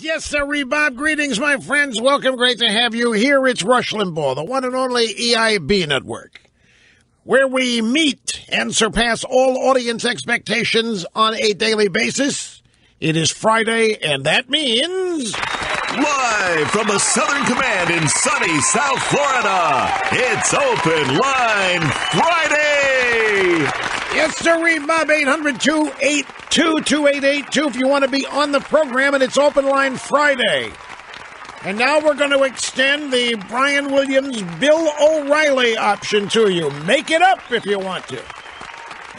Yes, sir, Bob. Greetings, my friends. Welcome. Great to have you here. It's Rush Limbaugh, the one and only EIB network, where we meet and surpass all audience expectations on a daily basis. It is Friday, and that means... Live from the Southern Command in sunny South Florida, it's Open Line Friday! Yes, sir, Bob, 800-282-2882 if you want to be on the program, and it's Open Line Friday. And now we're going to extend the Brian Williams, Bill O'Reilly option to you. Make it up if you want to.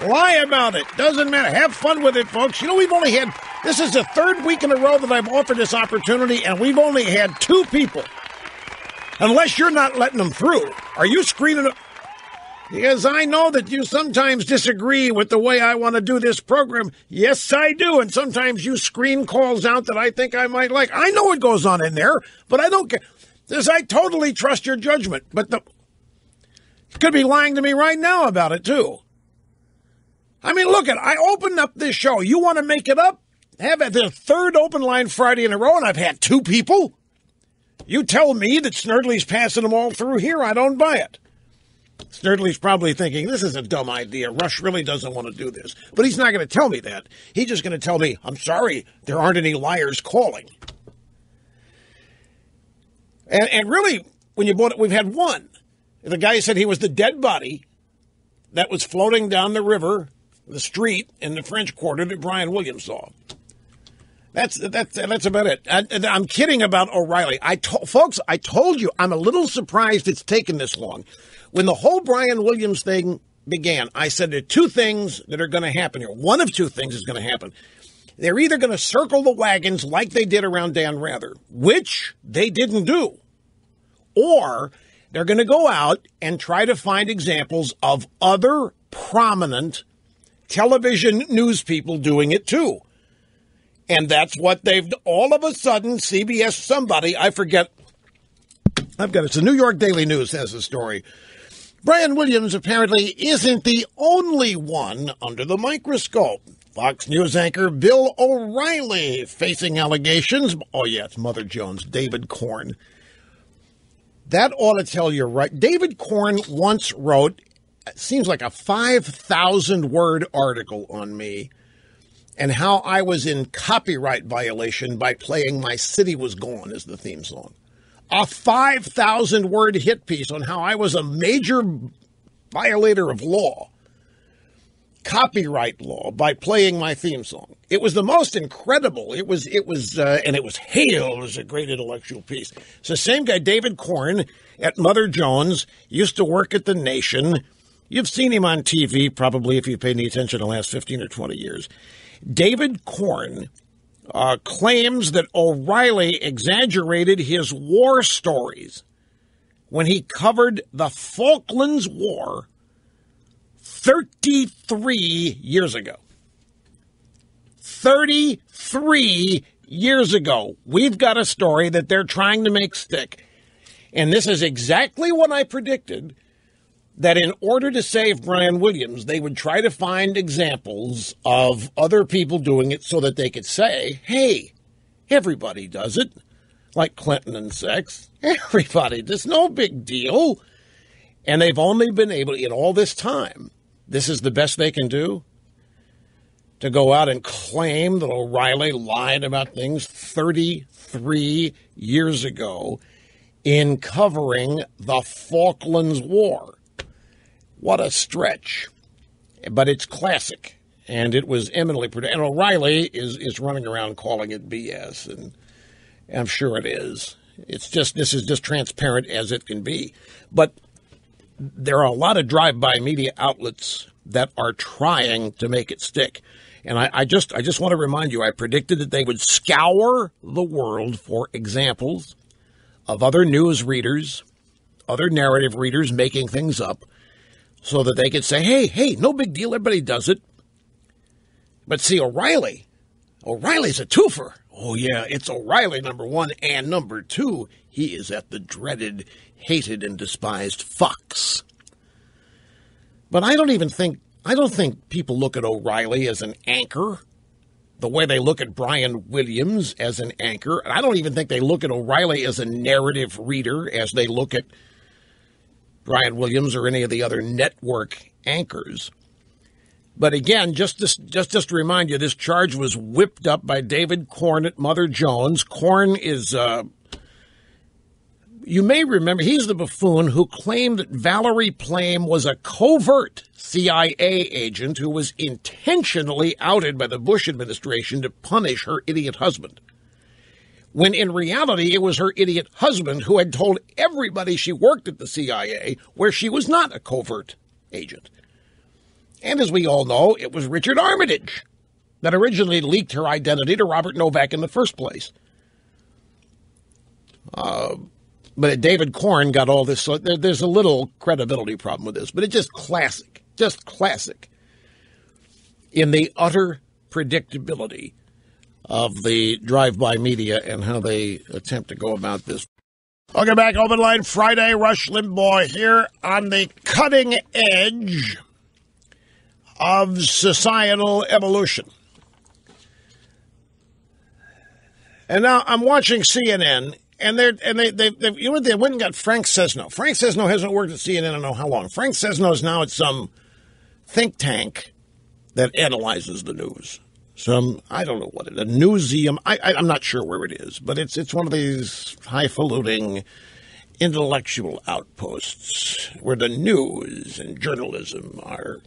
Lie about it. Doesn't matter. Have fun with it, folks. You know, we've only had... This is the third week in a row that I've offered this opportunity, and we've only had two people. Unless you're not letting them through. Are you screening... Because I know that you sometimes disagree with the way I want to do this program. Yes, I do. And sometimes you screen calls out that I think I might like. I know what goes on in there, but I don't care. Because I totally trust your judgment. But you could be lying to me right now about it, too. I mean, look, I opened up this show. You want to make it up? Have it the third Open Line Friday in a row, and I've had two people? You tell me that Snerdley's passing them all through here. I don't buy it. Snerdley's probably thinking, this is a dumb idea. Rush really doesn't want to do this. But he's not going to tell me that. He's just going to tell me, I'm sorry, there aren't any liars calling. And really, when you bought it, we've had one. The guy said he was the dead body that was floating down the river, the street in the French Quarter that Brian Williams saw. That's about it. I'm kidding about O'Reilly. Folks, I told you, I'm a little surprised it's taken this long. When the whole Brian Williams thing began, I said there are two things that are going to happen here. One of two things is going to happen. They're either going to circle the wagons like they did around Dan Rather, which they didn't do, or they're going to go out and try to find examples of other prominent television news people doing it too. And that's what they've, all of a sudden, CBS somebody, I forget, it's the New York Daily News has a story. Brian Williams apparently isn't the only one under the microscope. Fox News anchor Bill O'Reilly facing allegations. Oh, yeah, it's Mother Jones, David Corn. That ought to tell you right. David Corn once wrote, it seems like a 5,000-word article on me and how I was in copyright violation by playing My City Was Gone as the theme song. A 5,000-word hit piece on how I was a major violator of law, copyright law, by playing my theme song. It was the most incredible. It was hailed as a great intellectual piece. It's the same guy, David Corn, at Mother Jones, used to work at The Nation. You've seen him on TV, probably, if you've paid any attention in the last 15 or 20 years. David Corn claims that O'Reilly exaggerated his war stories when he covered the Falklands War 33 years ago. 33 years ago. We've got a story that they're trying to make stick. And this is exactly what I predicted, that in order to save Brian Williams, they would try to find examples of other people doing it so that they could say, hey, everybody does it, like Clinton and sex. Everybody, there's no big deal. And they've only been able, in all this time, this is the best they can do, to go out and claim that O'Reilly lied about things 33 years ago in covering the Falklands War. What a stretch. But it's classic, and it was eminently predictable. And O'Reilly is running around calling it BS, and I'm sure it is. This is just transparent as it can be. But there are a lot of drive-by media outlets that are trying to make it stick. And I just want to remind you, I predicted that they would scour the world for examples of other news readers, other narrative readers making things up, so that they could say, hey, no big deal, everybody does it. But see, O'Reilly's a twofer. Oh, yeah, it's O'Reilly, number one, and number two, he is at the dreaded, hated, and despised Fox. But I don't think people look at O'Reilly as an anchor. the way they look at Brian Williams as an anchor. And I don't even think they look at O'Reilly as a narrative reader as they look at Brian Williams or any of the other network anchors. But again, just to remind you, this charge was whipped up by David Corn at Mother Jones. Corn is, you may remember, he's the buffoon who claimed that Valerie Plame was a covert CIA agent who was intentionally outed by the Bush administration to punish her idiot husband, when in reality it was her idiot husband who had told everybody she worked at the CIA where she was not a covert agent. And as we all know, it was Richard Armitage that originally leaked her identity to Robert Novak in the first place. But David Corn got all this. So there's a little credibility problem with this, but it's just classic in the utter predictability of the drive-by media and how they attempt to go about this. Welcome back, Open Line Friday. Rush Limbaugh here on the cutting edge of societal evolution. And now I'm watching CNN, and they you know, they went and got Frank Sesno. Frank Sesno hasn't worked at CNN I don't know how long. Frank Sesno is now at some think tank that analyzes the news. I don't know what it is, a newseum. I'm not sure where it is, but it's one of these highfalutin intellectual outposts where the news and journalism are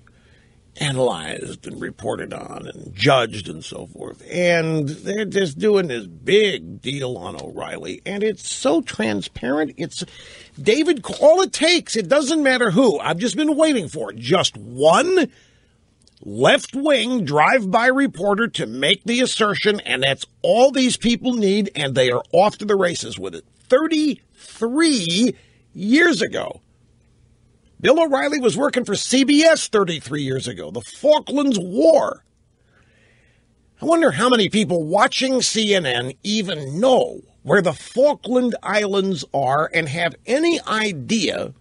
analyzed and reported on and judged and so forth. And they're just doing this big deal on O'Reilly, and it's so transparent. It's David, all it takes, it doesn't matter who. I've just been waiting for it. Just one left-wing drive-by reporter to make the assertion, and that's all these people need, and they are off to the races with it. 33 years ago. Bill O'Reilly was working for CBS 33 years ago, the Falklands War. I wonder how many people watching CNN even know where the Falkland Islands are and have any idea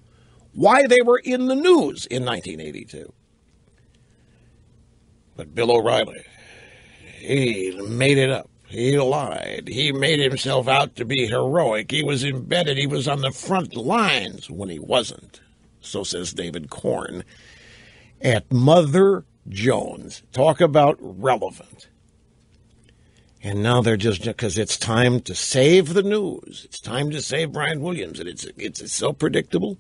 why they were in the news in 1982. But Bill O'Reilly, he made it up. He lied. He made himself out to be heroic. He was embedded. He was on the front lines when he wasn't. So says David Corn at Mother Jones. Talk about relevant. And now they're just, because it's time to save the news. It's time to save Brian Williams. And it's so predictable.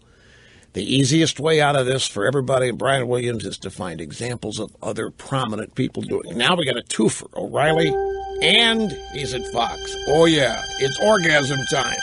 The easiest way out of this for everybody, Brian Williams, is to find examples of other prominent people doing it. Now we got a twofer, O'Reilly, and he's at Fox. Oh, yeah, it's orgasm time.